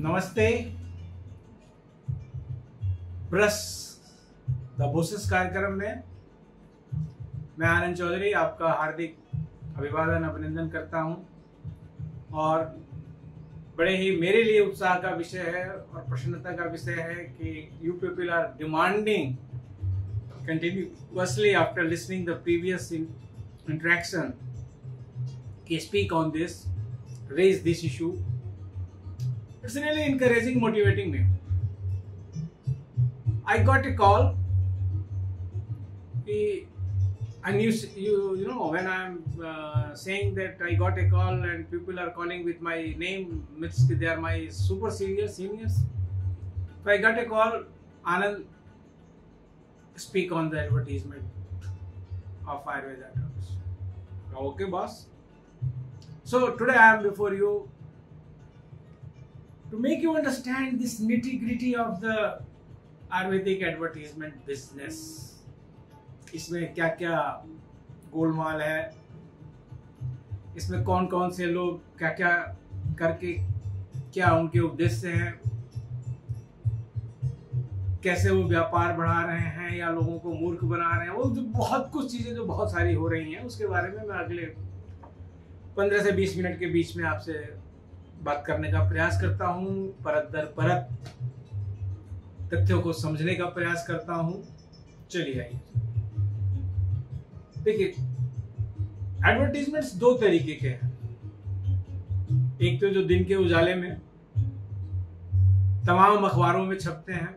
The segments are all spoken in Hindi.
नमस्ते। प्रेस द बोसेस कार्यक्रम में मैं आनंद चौधरी आपका हार्दिक अभिवादन अभिनंदन करता हूं और बड़े ही मेरे लिए उत्साह का विषय है और प्रसन्नता का विषय है कि you people are demanding continuously after listening the previous interaction speak on this, raise this issue. It's really encouraging, motivating me. I got a call and you know when I'm saying that I got a call and people are calling with my name, they are my super seniors. So I got a call, Anand, speak on the advertisement of Ayurveda drugs. Okay, boss. So today I am before you to make you understand this nitty-gritty of the Ayurvedic advertisement business. इसमें क्या क्या गोलमाल है, इसमें कौन कौन से लोग क्या क्या करके क्या उनके उद्देश्य हैं, कैसे वो व्यापार बढ़ा रहे हैं या लोगों को मूर्ख बना रहे हैं, वो जो बहुत कुछ चीजें जो बहुत सारी हो रही हैं उसके बारे में मैं अगले 15 से 20 मिनट के बीच में आपसे बात करने का प्रयास करता हूं, परत दर परत तथ्यों को समझने का प्रयास करता हूं। चलिए आइए, देखिए एडवर्टीजमेंट्स दो तरीके के हैं। एक तो जो दिन के उजाले में तमाम अखबारों में छपते हैं,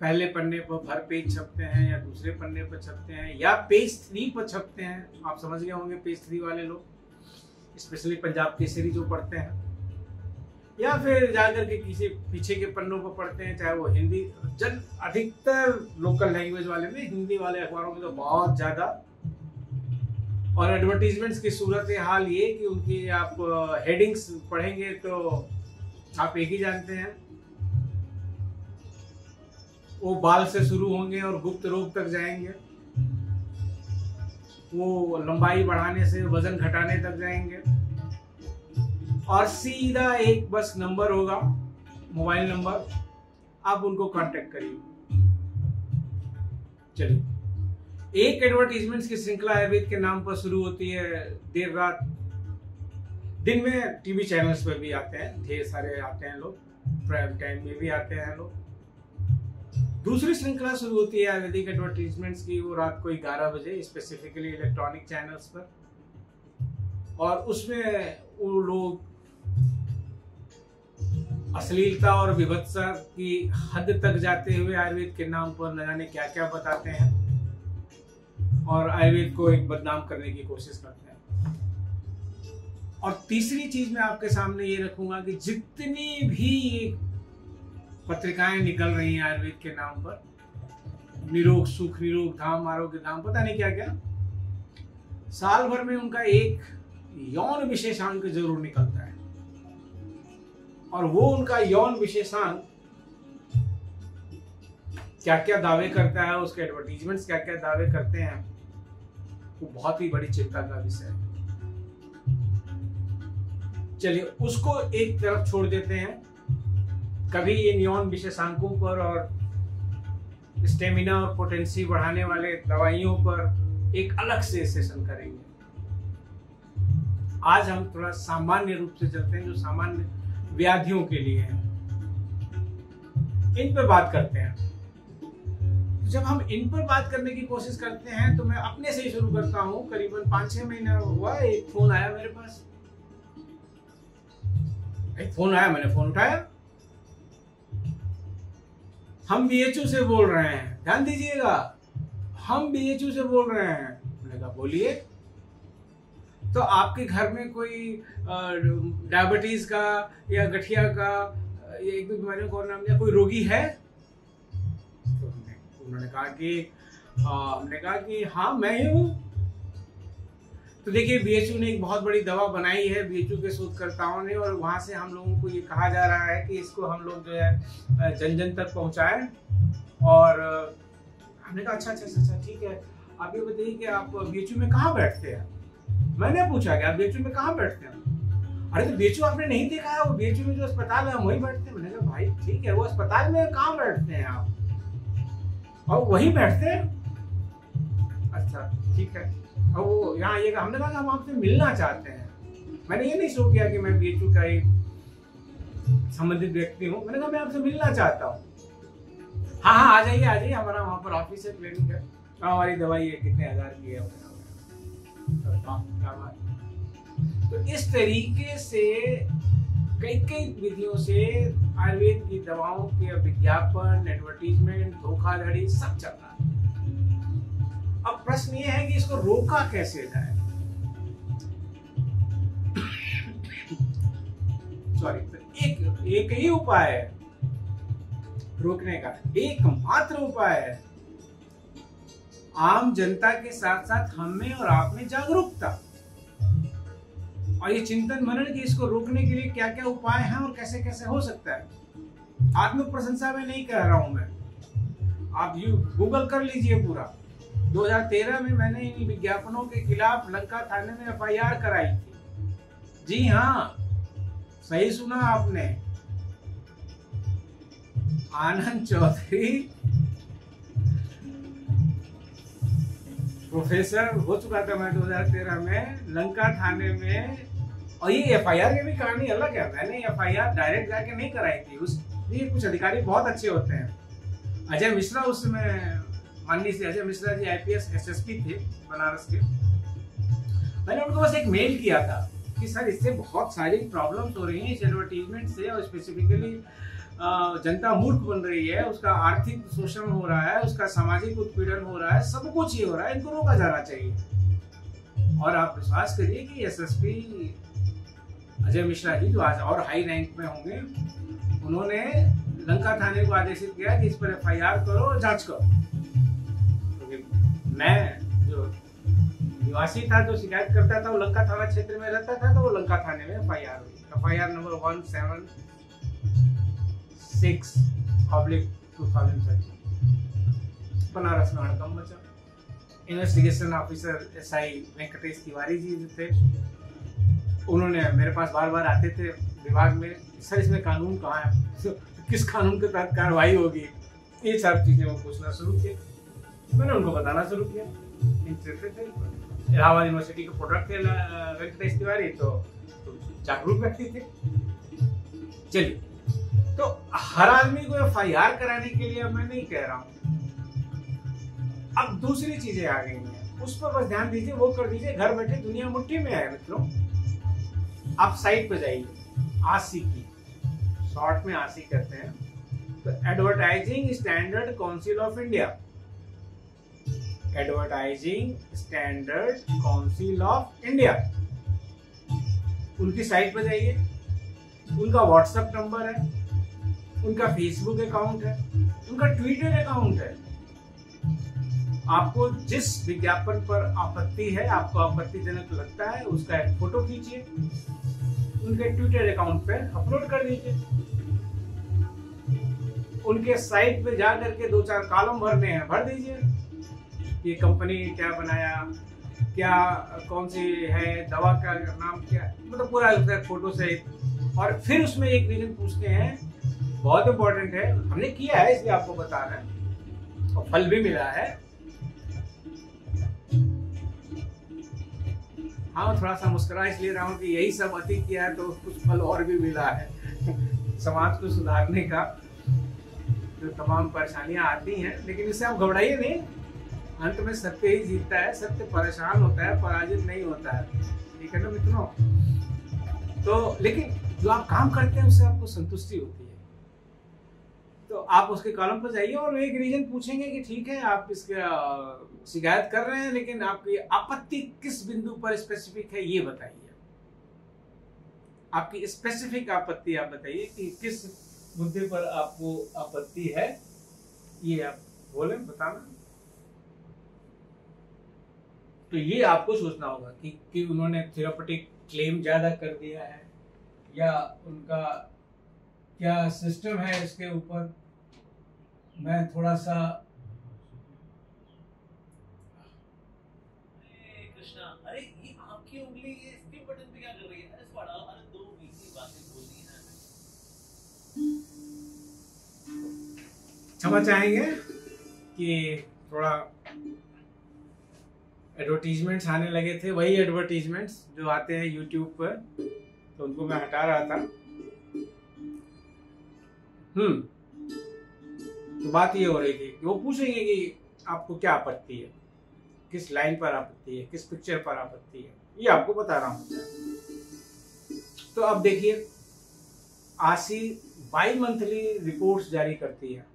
पहले पन्ने पर भर पेज छपते हैं या दूसरे पन्ने पर छपते हैं या पेज 3 पर छपते हैं। आप समझ गए होंगे पेज 3 वाले लोग, स्पेशली पंजाब केसरी जो पढ़ते हैं, या फिर जाकर के किसी पीछे के पन्नों पर पढ़ते हैं, चाहे वो हिंदी, अधिकतर लोकल लैंग्वेज वाले में, हिंदी वाले अखबारों में तो बहुत ज्यादा। और एडवर्टीजमेंट्स की सूरत हाल ये कि उनकी आप हेडिंग्स पढ़ेंगे तो आप एक ही जानते हैं, वो बाल से शुरू होंगे और गुप्त रोग तक जाएंगे, वो लंबाई बढ़ाने से वजन घटाने तक जाएंगे और सीधा एक बस नंबर होगा, मोबाइल नंबर, आप उनको कांटेक्ट करिए। चलिए, एक एडवर्टीजमेंट्स की श्रृंखला आयुर्वेद के नाम पर शुरू होती है देर रात। दिन में टीवी चैनल्स पर भी आते हैं, ढेर सारे आते हैं लोग, प्राइम टाइम में भी आते हैं लोग। दूसरी श्रृंखला शुरू होती है आयुर्वेदिक एडवर्टीजमेंट्स की, वो रात को 11 बजे, स्पेसिफिकली इलेक्ट्रॉनिक चैनल्स पर, और उसमें वो लोग अश्लीलता और विभत्सता की हद तक जाते हुए आयुर्वेद के नाम पर न जाने क्या क्या बताते हैं और आयुर्वेद को एक बदनाम करने की कोशिश करते हैं। और तीसरी चीज मैं आपके सामने ये रखूंगा कि जितनी भी पत्रिकाएं निकल रही हैं आयुर्वेद के नाम पर, निरोग सुख, निरोग धाम, आरोग्य धाम, पता नहीं क्या क्या, साल भर में उनका एक यौन विशेषांक जरूर निकलता है। और वो उनका यौन विशेषांक क्या क्या दावे करता है, उसके एडवर्टीजमेंट्स क्या क्या दावे करते हैं, वो बहुत ही बड़ी चिंता का विषय है। चलिए उसको एक तरफ छोड़ देते हैं, कभी इन यौन विशेषांकों पर और स्टेमिना और पोटेंसी बढ़ाने वाले दवाइयों पर एक अलग से सेशन करेंगे। आज हम थोड़ा सामान्य रूप से चलते हैं, जो सामान्य व्याधियों के लिए हैं, इन पर बात करते हैं। जब हम इन पर बात करने की कोशिश करते हैं तो मैं अपने से ही शुरू करता हूं। करीबन 5-6 महीना हुआ, एक फोन आया मेरे पास, मैंने फोन उठाया। हम बीएचयू से बोल रहे हैं, ध्यान दीजिएगा, हम बीएचयू से बोल रहे हैं। मैंने कहा बोलिए, तो आपके घर में कोई डायबिटीज का या गठिया का या एक दो बीमारियों का नाम या कोई रोगी है? तो उन्होंने कहा कि हमने कहा कि हाँ मैं ही हूँ। तो देखिए बीएचयू ने एक बहुत बड़ी दवा बनाई है, बीएचयू के शोधकर्ताओं ने, और वहां से हम लोगों को ये कहा जा रहा है कि इसको हम लोग जो है जन जन तक पहुंचाएं। और हमने कहा अच्छा ठीक है, आप ये बताइए कि आप बीएचयू में कहाँ बैठते हैं? मैंने पूछा कि आप बीएचयू में कहाँ बैठते हैं? अरे तो बीएचयू आपने नहीं देखा है, वो बीएचयू में जो अस्पताल है हम वही बैठते हैं। मैंने कहा भाई ठीक है, वो अस्पताल में कहाँ बैठते हैं आप, और वही बैठते हैं। अच्छा ठीक है, और वो यहाँ ये हमने कहा हम आपसे मिलना चाहते हैं। मैंने ये नहीं शो किया कि मैं बीएचयू का ही संबंधित व्यक्ति हूँ, मैंने कहा मैं आपसे मिलना चाहता हूँ। हाँ हाँ आ जाइए, हमारा वहाँ पर ऑफिस है, क्लिनिक है, हमारी दवाई है, कितने हजार की है। तो इस तरीके से कई विधियों से आयुर्वेद की दवाओं के विज्ञापन, एडवर्टीजमेंट, धोखाधड़ी सब चल रहा है। अब प्रश्न ये है कि इसको रोका कैसे जाए। सॉरी, तो एक ही उपाय है रोकने का, एकमात्र उपाय है आम जनता के साथ साथ हम में और आप में जागरूकता, और ये चिंतन मनन कि इसको रोकने के लिए क्या क्या उपाय हैं और कैसे कैसे हो सकता है। आत्म प्रशंसा में नहीं कह रहा हूं मैं, आप गूगल कर लीजिए पूरा। 2013 में मैंने इन विज्ञापनों के खिलाफ लंका थाने में एफआईआर कराई थी। जी हाँ, सही सुना आपने, आनंद चौधरी प्रोफेसर हो चुका था मैं 2013 में लंका थाने में। और ये एफआईआर की भी कहानी अलग है, मैंने एफआईआर डायरेक्ट जाके नहीं कराई थी। उसमें कुछ अधिकारी बहुत अच्छे होते हैं। अजय मिश्रा उस समय, माननीय श्री अजय मिश्रा जी आईपीएस एसएसपी थे बनारस के। मैंने उनको बस एक मेल किया था कि सर इससे बहुत सारी प्रॉब्लम्स हो रही हैं इस एडवर्टीजमेंट से, और स्पेसिफिकली जनता मूर्ख बन रही है, उसका आर्थिक शोषण हो रहा है, उसका सामाजिक उत्पीड़न हो रहा है, सब कुछ ही हो रहा है, इनको रोका जाना चाहिए। और आप विश्वास करिए कि एसएसपी अजय मिश्रा जी जो आज और हाई रैंक में होंगे, उन्होंने लंका थाने को आदेशित किया कि इस पर एफआईआर करो और जांच करो। क्योंकि मैं जो निवासी था, जो शिकायत करता था, वो लंका थाना क्षेत्र में रहता था, तो वो लंका थाने में एफआईआर हुई। एफआईआर नंबर 176/2013 बनारस में हड़कंप मचा। Investigation officer SI Venkatesh Tiwari ji थे, उन्होंने मेरे पास बार बार आते थे विभाग में, सर इसमें कानून कहाँ है, किस कानून के तहत कार्रवाई होगी, ये सब चीजें वो पूछना शुरू किए। मैंने उनको बताना शुरू किया। इलाहाबाद यूनिवर्सिटी के प्रोडक्ट थे वेंकटेश तिवारी, तो जागरूक व्यक्ति थे। चलिए, तो हर आदमी को एफआईआर कराने के लिए मैं नहीं कह रहा हूं। अब दूसरी चीजें आ गई हैं, उस पर बस ध्यान दीजिए, वो कर दीजिए। घर बैठे दुनिया मुट्ठी में है मित्रों। आप साइट पे जाइए, आसी की, शॉर्ट में आसी कहते हैं, तो advertising standard council of India, advertising standard council of India, उनकी साइट पे जाइए। उनका व्हाट्सएप नंबर है, उनका फेसबुक अकाउंट है, उनका ट्विटर अकाउंट है। आपको जिस विज्ञापन पर आपत्ति है, आपको आपत्तिजनक लगता है, उसका एक फोटो खींचिए, उनके ट्विटर अकाउंट पे अपलोड कर दीजिए। उनके साइट पे जा करके 2-4 कॉलम भरने हैं, भर दीजिए। ये कंपनी क्या बनाया, क्या कौन सी है, दवा का नाम क्या, मतलब पूरा फोटो सहित। और फिर उसमें एक रीजन पूछते हैं, बहुत इंपॉर्टेंट है, हमने किया है इसलिए आपको बता रहे हैं, और फल भी मिला है। हाँ, थोड़ा सा मुस्कुरा इसलिए रहा हूँ कि यही सब अति किया है तो कुछ फल और भी मिला है। समाज को सुधारने का जो तमाम परेशानियां आती हैं, लेकिन इससे आप घबराइए नहीं, अंत में सत्य ही जीतता है। सत्य परेशान होता है, पराजित नहीं होता है। ठीक है ना मित्रों? तो लेकिन जो आप काम करते हैं उससे आपको संतुष्टि होती है, तो आप उसके कॉलम पर जाइए और एक रीजन पूछेंगे कि ठीक है आप इसका शिकायत कर रहे हैं, लेकिन आपकी आपत्ति किस बिंदु पर स्पेसिफिक है ये बताइए। आपकी स्पेसिफिक आपत्ति आप बताइए कि किस मुद्दे पर आपको आपत्ति है, ये आप बोले, बताना। तो ये आपको सोचना होगा कि उन्होंने थेरापेटिक क्लेम ज्यादा कर दिया है, या उनका क्या सिस्टम है इसके ऊपर। मैं थोड़ा सा कृष्णा, अरे ये आपकी उंगली ये स्किप बटन पे क्या कर रही है? अरे इसको हटाओ, अरे 2 क्षमा चाहेंगे कि थोड़ा एडवर्टीजमेंट्स आने लगे थे, वही एडवर्टीजमेंट्स जो आते हैं यूट्यूब पर, तो उनको मैं हटा रहा था। तो बात ये हो रही थी कि वो पूछेंगे कि आपको क्या आपत्ति है, किस लाइन पर आपत्ति है, किस पिक्चर पर आपत्ति है, ये आपको बता रहा हूं। तो अब देखिए, आसी बाई मंथली रिपोर्ट्स जारी करती है,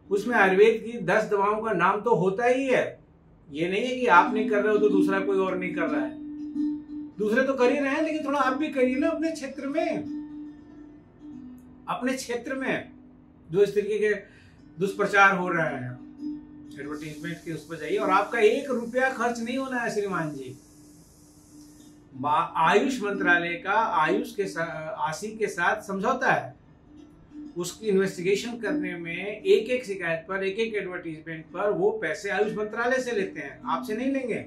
उसमें आयुर्वेद की 10 दवाओं का नाम तो होता ही है। ये नहीं है कि आप नहीं कर रहे हो तो दूसरा कोई और नहीं कर रहा है, दूसरे तो कर ही रहे हैं, लेकिन थोड़ा आप भी करिए ना अपने क्षेत्र में। अपने क्षेत्र में जो इस तरीके के दुष्प्रचार हो रहे हैं, एडवर्टीजमेंट के उस पर जाइए, और आपका 1 रुपया खर्च नहीं होना है श्रीमान जी। आयुष मंत्रालय का आयुष के आसी के साथ समझौता है, उसकी इन्वेस्टिगेशन करने में एक एक शिकायत पर, एक एक एडवर्टीजमेंट पर वो पैसे आयुष मंत्रालय से लेते हैं, आपसे नहीं लेंगे,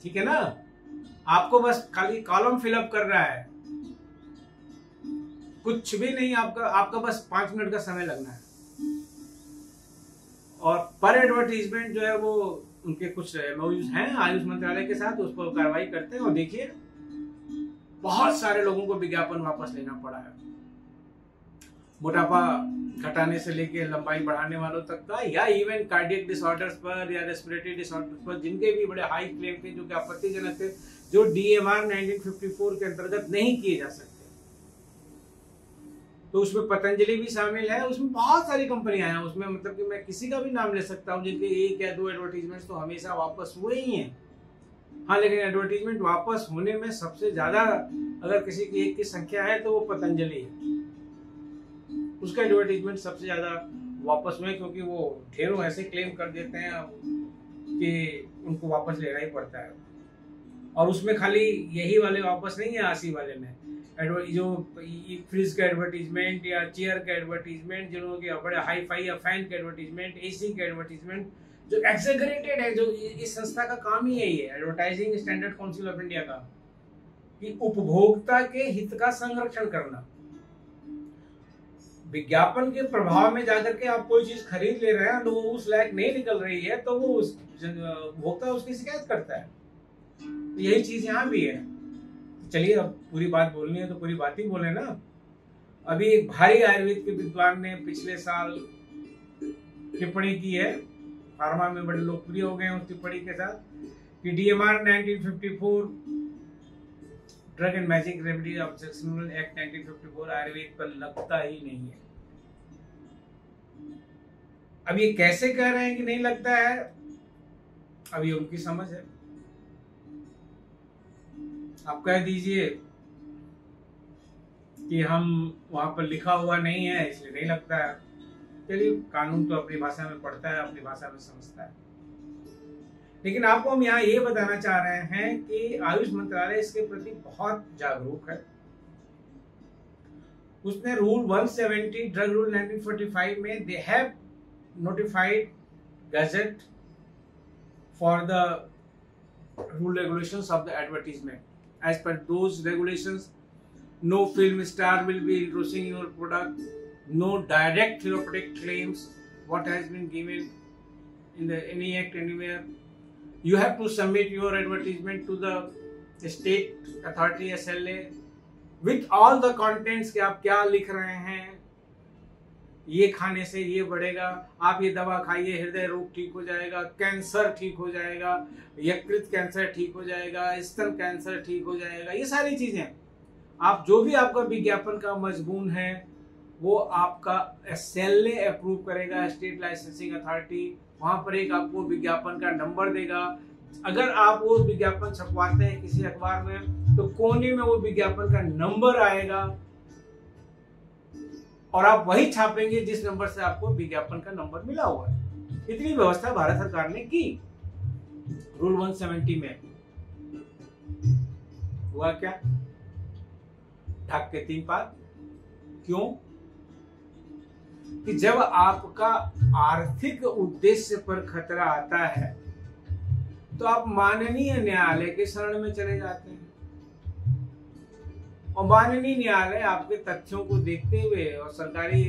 ठीक है ना। आपको बस खाली कॉलम फिलअप कर रहा है, कुछ भी नहीं, आपका बस 5 मिनट का समय लगना है। और पर एडवर्टीजमेंट जो है वो उनके कुछ एमओयूज हैं आयुष मंत्रालय के साथ, उस पर कार्रवाई करते हैं। और देखिए, बहुत सारे लोगों को विज्ञापन वापस लेना पड़ा है, मोटापा घटाने से लेके लंबाई बढ़ाने वालों तक का, या इवन कार्डियक डिसऑर्डर्स पर या रेस्पिरेटरी डिसऑर्डर्स पर, जिनके भी बड़े हाई क्लेम थे, जो कि आपत्तिजनक थे, जो DMR 1954 के अंतर्गत नहीं किए जा सकते। तो उसमें पतंजलि भी शामिल है, उसमें बहुत सारी कंपनियां हैं उसमें, मतलब कि मैं किसी का भी नाम ले सकता हूं जिनके 1 या 2 एडवर्टीजमेंट्स तो हमेशा वापस हुए ही हैं। हाँ, लेकिन एडवर्टीजमेंट वापस होने में सबसे ज्यादा अगर किसी की एक की संख्या है तो वो पतंजलि है, उसका एडवर्टीजमेंट सबसे ज्यादा वापस हुए, क्योंकि वो ढेरों ऐसे क्लेम कर देते हैं कि उनको वापस लेना ही पड़ता है। और उसमें खाली यही वाले वापस नहीं है, आसी वाले में जो फ्रिज का एडवर्टीजमेंट या चेयर का एडवर्टीजमेंट, जिन्हों के बड़े हाई फाई या फैन के एडवर्टीजमेंट, AC के एडवर्टीजमेंट, जो एक्सेगरेटेड है, जो इस संस्था का काम ही यही है, advertising standard council of India का, कि उपभोक्ता के हित का संरक्षण करना। विज्ञापन के प्रभाव में जाकर के आप कोई चीज खरीद ले रहे हैं, तो वो उस लायक नहीं निकल रही है, तो वो उपभोक्ता उसकी शिकायत करता है। तो यही चीज यहाँ भी है। चलिए, अब पूरी बात बोलनी है तो पूरी बात ही बोले ना। अभी एक भारी आयुर्वेद के विद्वान ने पिछले साल टिप्पणी की है, फार्मा में बड़े लोकप्रिय हो गए हैं उस टिप्पणी के साथ, कि DMR 1954 drug and magic remedy objectional act 1954 Ayurveda पर लगता ही नहीं है। अब ये कैसे कह रहे हैं कि नहीं लगता है, अब ये उनकी समझ है। आप कह दीजिए कि हम वहां पर लिखा हुआ नहीं है इसलिए नहीं लगता है, चलिए, कानून तो अपनी भाषा में पढ़ता है, अपनी भाषा में समझता है। लेकिन आपको हम यहाँ ये बताना चाह रहे हैं कि आयुष मंत्रालय इसके प्रति बहुत जागरूक है। उसने रूल 170 ड्रग रूल 1945 में they have notified gazette for the rule regulations of the advertisement. As per those regulations, no film star will be endorsing your product, no direct therapeutic claims what has been given in the any act anywhere. You have to submit your advertisement to the state authority SLA with all the contents कि आप क्या लिख रहे हैं, ये खाने से ये बढ़ेगा, आप ये दवा खाइए, हृदय रोग ठीक हो जाएगा, कैंसर ठीक हो जाएगा, यकृत कैंसर ठीक हो जाएगा, स्तन कैंसर ठीक हो जाएगा, ये सारी चीजें आप जो भी आपका विज्ञापन का मजमून है वो आपका SLA अप्रूव करेगा, स्टेट लाइसेंसिंग अथॉरिटी। वहां पर एक आपको विज्ञापन का नंबर देगा। अगर आप वो विज्ञापन छपवाते हैं किसी अखबार में तो कोने में वो विज्ञापन का नंबर आएगा और आप वही छापेंगे जिस नंबर से आपको विज्ञापन का नंबर मिला हुआ है। इतनी व्यवस्था भारत सरकार ने की रूल 170 में। हुआ क्या? ढाक के 3 पार। क्यों? कि जब आपका आर्थिक उद्देश्य पर खतरा आता है तो आप माननीय न्यायालय के शरण में चले जाते हैं और माननीय न्यायालय आपके तथ्यों को देखते हुए, और सरकारी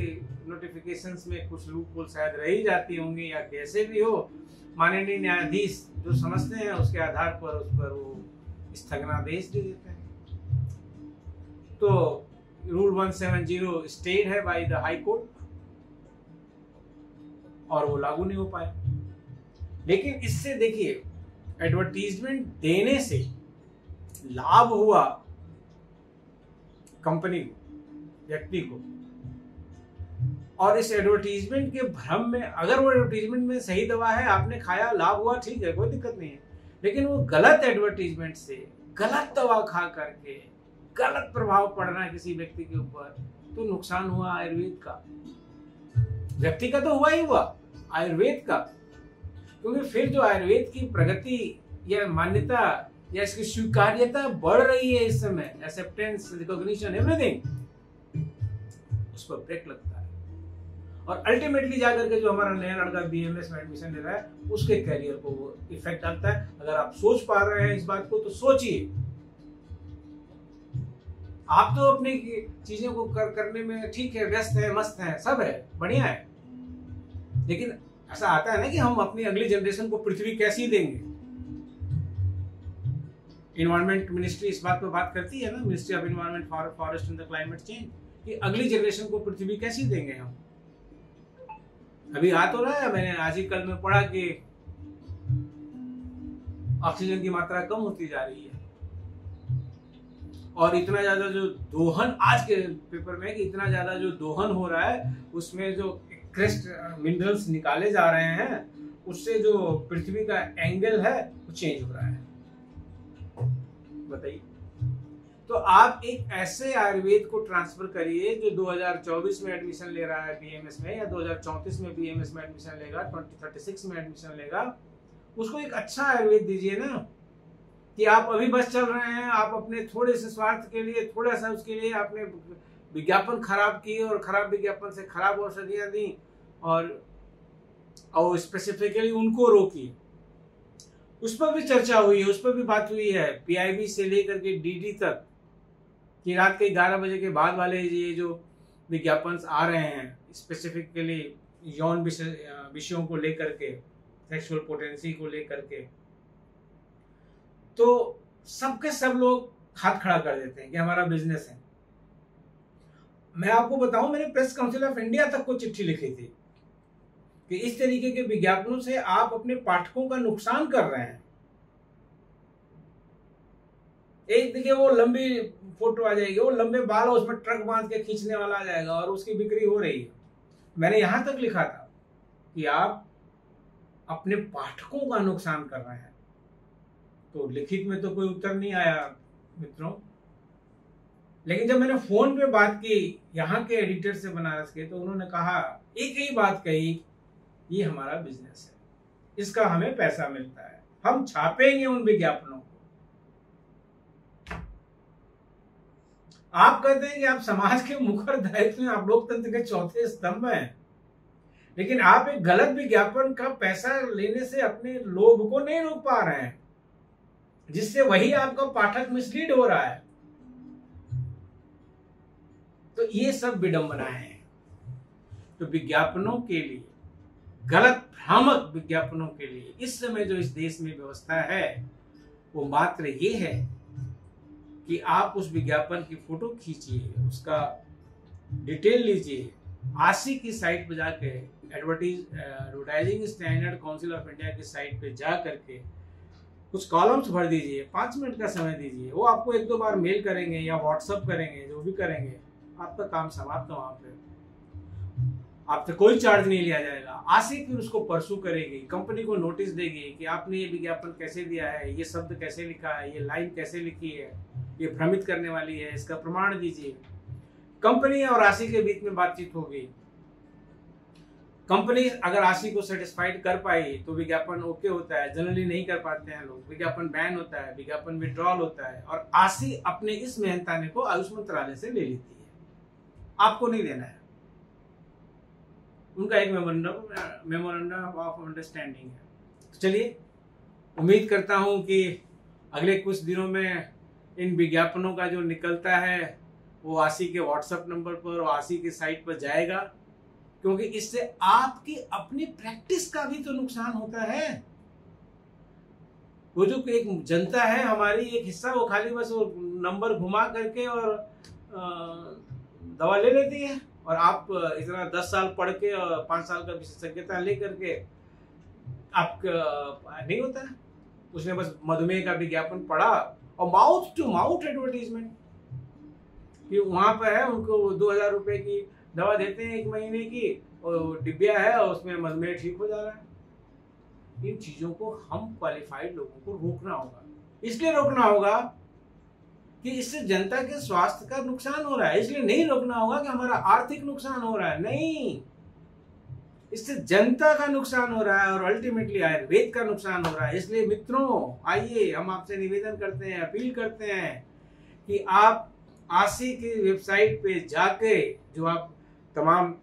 नोटिफिकेशंस में कुछ लूपहोल शायद रही जाती होंगी या कैसे भी हो, माननीय न्यायाधीश जो समझते हैं उसके आधार पर उस पर वो स्थगनादेश दे देते हैं। तो रूल 170 स्टेड है बाय द हाई कोर्ट और वो लागू नहीं हो पाया। लेकिन इससे देखिए, एडवर्टीजमेंट देने से लाभ हुआ कंपनी को, व्यक्ति को, और इस एडवर्टीजमेंट के भ्रम में, अगर वो एडवर्टीजमेंट में सही दवा है, आपने खाया, लाभ हुआ, ठीक है, कोई दिक्कत नहीं है। लेकिन वो गलत एडवर्टीजमेंट से, गलत दवा खा करके गलत प्रभाव पड़ना किसी व्यक्ति के ऊपर, तो नुकसान हुआ आयुर्वेद का। व्यक्ति का तो हुआ ही हुआ, आयुर्वेद का, क्योंकि फिर जो आयुर्वेद की प्रगति या मान्यता या इसकी स्वीकार्यता बढ़ रही है इस समय, एक्सेप्टेंस, रिकॉग्निशन, एवरीथिंग, उस पर ब्रेक लगता है। और अल्टीमेटली जाकर के जो हमारा नया लड़का बीएमएस में एडमिशन ले रहा है, उसके करियर को वो इफेक्ट डालता है। अगर आप सोच पा रहे हैं इस बात को तो सोचिए। आप तो अपनी चीजों को करने में ठीक है, व्यस्त है, मस्त है, सब है, बढ़िया है, लेकिन ऐसा आता है ना कि हम अपनी अगली जनरेशन को पृथ्वी कैसी देंगे। इन्वायरमेंट मिनिस्ट्री इस बात पर बात करती है ना, ministry of environment, forest and the climate change, कि अगली जनरेशन को पृथ्वी कैसी देंगे हम। अभी आ तो रहा है, मैंने आज ही कल में पढ़ा कि ऑक्सीजन की मात्रा कम होती जा रही है, और इतना ज्यादा जो दोहन, आज के पेपर में कि इतना ज्यादा जो दोहन हो रहा है, उसमें जो क्रेस्ट मिनरल्स निकाले जा रहे हैं, उससे जो पृथ्वी का एंगल है वो चेंज हो रहा है। बताइए, तो आप एक ऐसे आयुर्वेद को ट्रांसफर करिए जो 2024 में एडमिशन ले रहा है बीएमएस में, या 2034 में बीएमएस में एडमिशन लेगा, 2036 में एडमिशन लेगा, उसको एक अच्छा आयुर्वेद दीजिए ना। कि आप अभी बस चल रहे हैं, आप अपने थोड़े से स्वार्थ के लिए, थोड़ा सा उसके लिए आपने विज्ञापन खराब किए, और खराब विज्ञापन से खराब औषधियां दी, और स्पेसिफिकली उनको रोकी। उस पर भी चर्चा हुई है, उस पर भी बात हुई है, पीआईबी से लेकर के डीडी तक, कि रात के 11 बजे के बाद वाले ये जो विज्ञापन आ रहे हैं, स्पेसिफिकली यौन विषयों को लेकर के, सेक्सुअल पोटेंसी को लेकर के, तो सबके सब लोग हाथ खड़ा कर देते हैं कि हमारा बिजनेस है। मैं आपको बताऊं, मैंने प्रेस काउंसिल ऑफ इंडिया तक को चिट्ठी लिखी थी कि इस तरीके के विज्ञापनों से आप अपने पाठकों का नुकसान कर रहे हैं। एक देखिए, वो लंबी फोटो आ जाएगी, वो लंबे बाल, उसमें ट्रक बांध के खींचने वाला आ जाएगा, और उसकी बिक्री हो रही है। मैंने यहां तक लिखा था कि आप अपने पाठकों का नुकसान कर रहे हैं। तो लिखित में तो कोई उत्तर नहीं आया मित्रों, लेकिन जब मैंने फोन पे बात की यहाँ के एडिटर से बनारस के, तो उन्होंने कहा, एक ही बात कही, ये हमारा बिजनेस है, इसका हमें पैसा मिलता है, हम छापेंगे उन विज्ञापनों को। आप कहते हैं कि आप समाज के मुखर दायित्व में, आप लोकतंत्र के चौथे स्तंभ हैं, लेकिन आप एक गलत विज्ञापन का पैसा लेने से अपने लोभ को नहीं रोक पा रहे हैं, जिससे वही आपका पाठक मिसलीड हो रहा है। तो ये सब विडंबनाएं हैं। तो विज्ञापनों के लिए, गलत भ्रामक विज्ञापनों के लिए इस समय जो इस देश में व्यवस्था है, वो मात्र ये है कि आप उस विज्ञापन की फोटो खींचिए, उसका डिटेल लीजिए, आशी की साइट पे जाके, advertising standard council of India की साइट पे जा करके कुछ कॉलम्स भर दीजिए, 5 मिनट का समय दीजिए, वो आपको 1-2 बार मेल करेंगे या व्हाट्सअप करेंगे, जो भी करेंगे, आपका काम समाप्त है। वहां पे आपसे कोई चार्ज नहीं लिया जाएगा। आशी फिर उसको परसू करेगी, कंपनी को नोटिस देगी कि आपने ये विज्ञापन कैसे दिया है, ये शब्द कैसे लिखा है, ये लाइन कैसे लिखी है, ये भ्रमित करने वाली है, इसका प्रमाण दीजिए। कंपनी और आशी के बीच में बातचीत होगी। कंपनी अगर आशी को सेटिस्फाइड कर पाई तो विज्ञापन ओके होता है, जनरली नहीं कर पाते हैं लोग, विज्ञापन बैन होता है, विज्ञापन विड्रॉल होता है, और आशी अपने इस मेहनताने को आयुष मंत्रालय से ले लेती है, आपको नहीं देना है। उनका एक मेमोरेंडम ऑफ अंडरस्टैंडिंग है। चलिए, उम्मीद करता हूं कि अगले कुछ दिनों में इन विज्ञापनों का जो निकलता है वो आशी के व्हाट्सएप नंबर पर और आशी के साइट पर जाएगा, क्योंकि इससे आपकी अपनी प्रैक्टिस का भी तो नुकसान होता है। वो जो एक जनता है हमारी, एक हिस्सा, वो खाली बस वो नंबर घुमा करके और दवा ले लेती है, और आप इतना 10 साल पढ़ के और 5 साल का विशेषज्ञता ले करके आपका नहीं होता है। उसने बस मधुमेह का विज्ञापन पढ़ा और माउथ टू माउथ एडवर्टीजमेंट कि वहां पर है, उनको 2000 रुपए की दवा देते हैं 1 महीने की, और डिब्बिया है और उसमें मधुमेह ठीक हो जा रहा है। इन चीजों को हम क्वालिफाइड लोगों को रोकना होगा। इसलिए रोकना होगा कि इससे जनता के स्वास्थ्य का नुकसान हो रहा है, इसलिए नहीं रोकना होगा कि हमारा आर्थिक नुकसान हो रहा है, नहीं, इससे जनता का नुकसान हो रहा है और अल्टीमेटली आयुर्वेद का नुकसान हो रहा है। इसलिए मित्रों, आइए, हम आपसे निवेदन करते हैं, अपील करते हैं कि आप आशी की वेबसाइट पे जाके, जो आप तमाम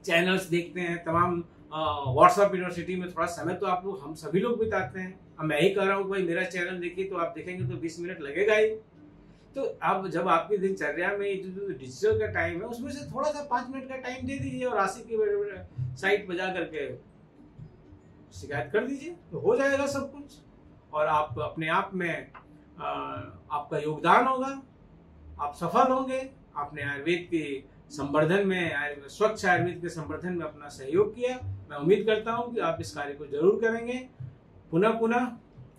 चैनल्स देखते हैं, तमाम व्हाट्सएप यूनिवर्सिटी में थोड़ा समय तो आप लोग, हम सभी लोग बिताते हैं। अब मैं ही कह रहा हूँ भाई मेरा चैनल देखिए, तो आप देखेंगे तो 20 मिनट लगेगा ही। तो अब जब आपकी दिनचर्या में जो डिजिटल का टाइम है, उसमें से थोड़ा सा 5 मिनट का टाइम दे दीजिए और आशी की साइट पर जा करके शिकायत कर दीजिए, तो हो जाएगा सब कुछ। और आप अपने आप में आपका योगदान होगा, आप सफल होंगे, आपने आयुर्वेद के संवर्धन में, स्वच्छ आयुर्वेद के संवर्धन में अपना सहयोग किया। मैं उम्मीद करता हूं कि आप इस कार्य को जरूर करेंगे। पुनः पुनः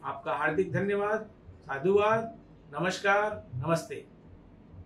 आपका हार्दिक धन्यवाद, साधुवाद, नमस्कार, नमस्ते।